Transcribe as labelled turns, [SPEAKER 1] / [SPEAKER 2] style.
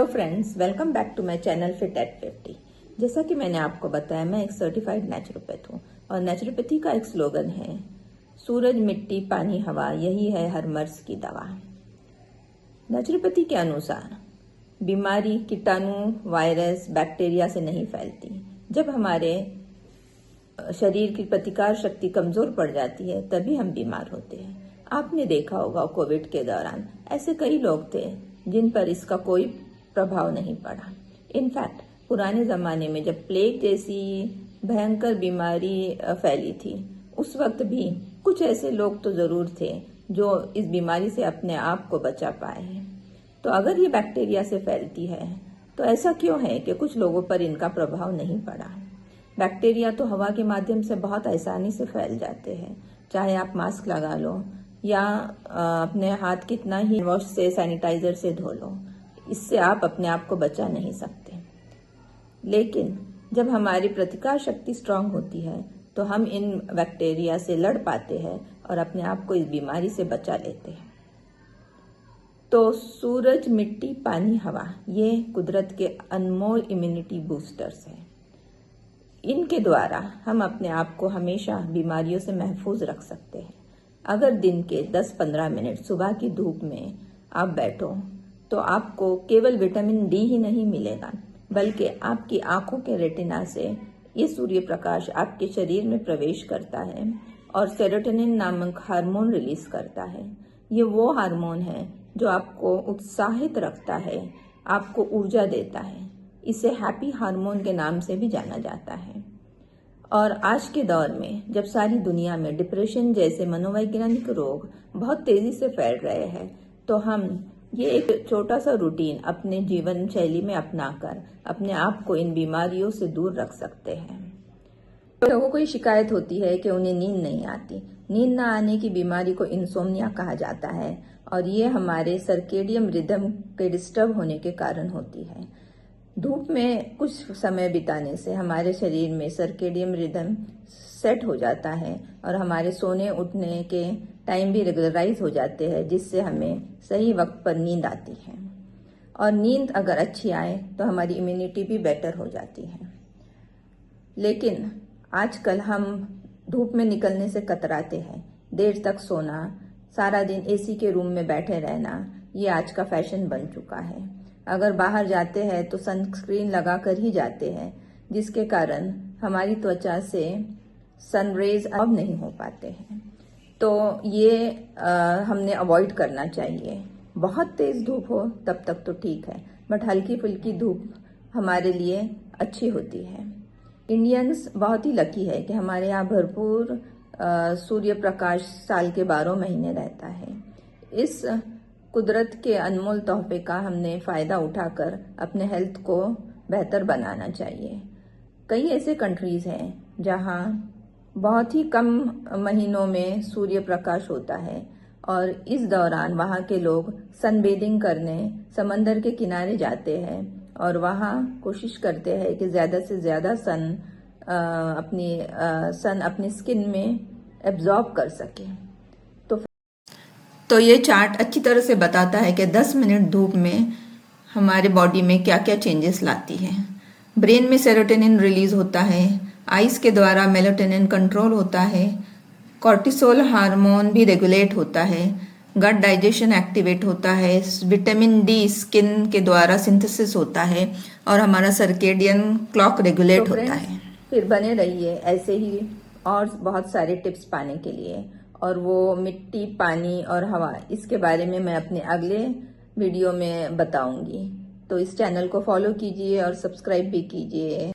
[SPEAKER 1] Hello friends, welcome back to my channel fit at 50। जैसा कि मैंने आपको बताया, मैं एक सर्टिफाइड नेचुरोपैथ हूँ और नेचुरोपैथी का एक स्लोगन है, सूरज मिट्टी पानी हवा, यही है हर मर्ज की दवा। नेचुरोपैथी के अनुसार बीमारी कीटाणु वायरस बैक्टीरिया से नहीं फैलती। जब हमारे शरीर की प्रतिकार शक्ति कमजोर पड़ जाती है तभी हम बीमार होते हैं। आपने देखा होगा कोविड के दौरान ऐसे कई लोग थे जिन पर इसका कोई प्रभाव नहीं पड़ा। इनफैक्ट पुराने जमाने में जब प्लेग जैसी भयंकर बीमारी फैली थी, उस वक्त भी कुछ ऐसे लोग तो जरूर थे जो इस बीमारी से अपने आप को बचा पाए हैं। तो अगर ये बैक्टीरिया से फैलती है तो ऐसा क्यों है कि कुछ लोगों पर इनका प्रभाव नहीं पड़ा। बैक्टीरिया तो हवा के माध्यम से बहुत आसानी से फैल जाते हैं, चाहे आप मास्क लगा लो या अपने हाथ कितना ही वॉश से सैनिटाइजर से धो लो, इससे आप अपने आप को बचा नहीं सकते। लेकिन जब हमारी प्रतिकार शक्ति स्ट्रांग होती है तो हम इन बैक्टीरिया से लड़ पाते हैं और अपने आप को इस बीमारी से बचा लेते हैं। तो सूरज मिट्टी पानी हवा, ये कुदरत के अनमोल इम्यूनिटी बूस्टर्स हैं। इनके द्वारा हम अपने आप को हमेशा बीमारियों से महफूज रख सकते हैं। अगर दिन के 10-15 मिनट सुबह की धूप में आप बैठो तो आपको केवल विटामिन डी ही नहीं मिलेगा, बल्कि आपकी आंखों के रेटिना से ये सूर्य प्रकाश आपके शरीर में प्रवेश करता है और सेरोटोनिन नामक हार्मोन रिलीज करता है। ये वो हार्मोन है जो आपको उत्साहित रखता है, आपको ऊर्जा देता है। इसे हैप्पी हार्मोन के नाम से भी जाना जाता है। और आज के दौर में जब सारी दुनिया में डिप्रेशन जैसे मनोवैज्ञानिक रोग बहुत तेजी से फैल रहे हैं, तो हम ये एक छोटा सा रूटीन अपने जीवन शैली में अपनाकर अपने आप को इन बीमारियों से दूर रख सकते हैं। तो लोगों को ये शिकायत होती है कि उन्हें नींद नहीं आती। नींद न आने की बीमारी को इंसोम्निया कहा जाता है और ये हमारे सर्केडियम रिदम के डिस्टर्ब होने के कारण होती है। धूप में कुछ समय बिताने से हमारे शरीर में सर्केडियम रिदम सेट हो जाता है और हमारे सोने उठने के टाइम भी रेगुलराइज हो जाते हैं, जिससे हमें सही वक्त पर नींद आती है। और नींद अगर अच्छी आए तो हमारी इम्यूनिटी भी बेटर हो जाती है। लेकिन आजकल हम धूप में निकलने से कतराते हैं। देर तक सोना, सारा दिन एसी के रूम में बैठे रहना, ये आज का फैशन बन चुका है। अगर बाहर जाते हैं तो सनस्क्रीन लगाकर ही जाते हैं, जिसके कारण हमारी त्वचा से सनरेज अब नहीं हो पाते हैं। तो ये हमने अवॉइड करना चाहिए। बहुत तेज धूप हो तब तक तो ठीक है, बट हल्की फुल्की धूप हमारे लिए अच्छी होती है। इंडियंस बहुत ही लकी है कि हमारे यहाँ भरपूर सूर्य प्रकाश साल के 12 महीने रहता है। इस कुदरत के अनमोल तोहफे का हमने फायदा उठाकर अपने हेल्थ को बेहतर बनाना चाहिए। कई ऐसे कंट्रीज हैं जहां बहुत ही कम महीनों में सूर्य प्रकाश होता है और इस दौरान वहां के लोग सनबेदिंग करने समंदर के किनारे जाते हैं और वहां कोशिश करते हैं कि ज्यादा से ज्यादा सन अपनी स्किन में एब्जॉर्ब कर सके। तो ये चार्ट अच्छी तरह से बताता है कि 10 मिनट धूप में हमारे बॉडी में क्या क्या चेंजेस लाती है। ब्रेन में सेरोटोनिन रिलीज होता है, आइज के द्वारा मेलाटोनिन कंट्रोल होता है, कॉर्टिसोल हार्मोन भी रेगुलेट होता है, गट डाइजेशन एक्टिवेट होता है, विटामिन डी स्किन के द्वारा सिंथेसिस होता है और हमारा सर्केडियन क्लॉक रेगुलेट होता है। फिर बने रहिए ऐसे ही और बहुत सारे टिप्स पाने के लिए। और वो मिट्टी पानी और हवा, इसके बारे में मैं अपने अगले वीडियो में बताऊंगी। तो इस चैनल को फॉलो कीजिए और सब्सक्राइब भी कीजिए।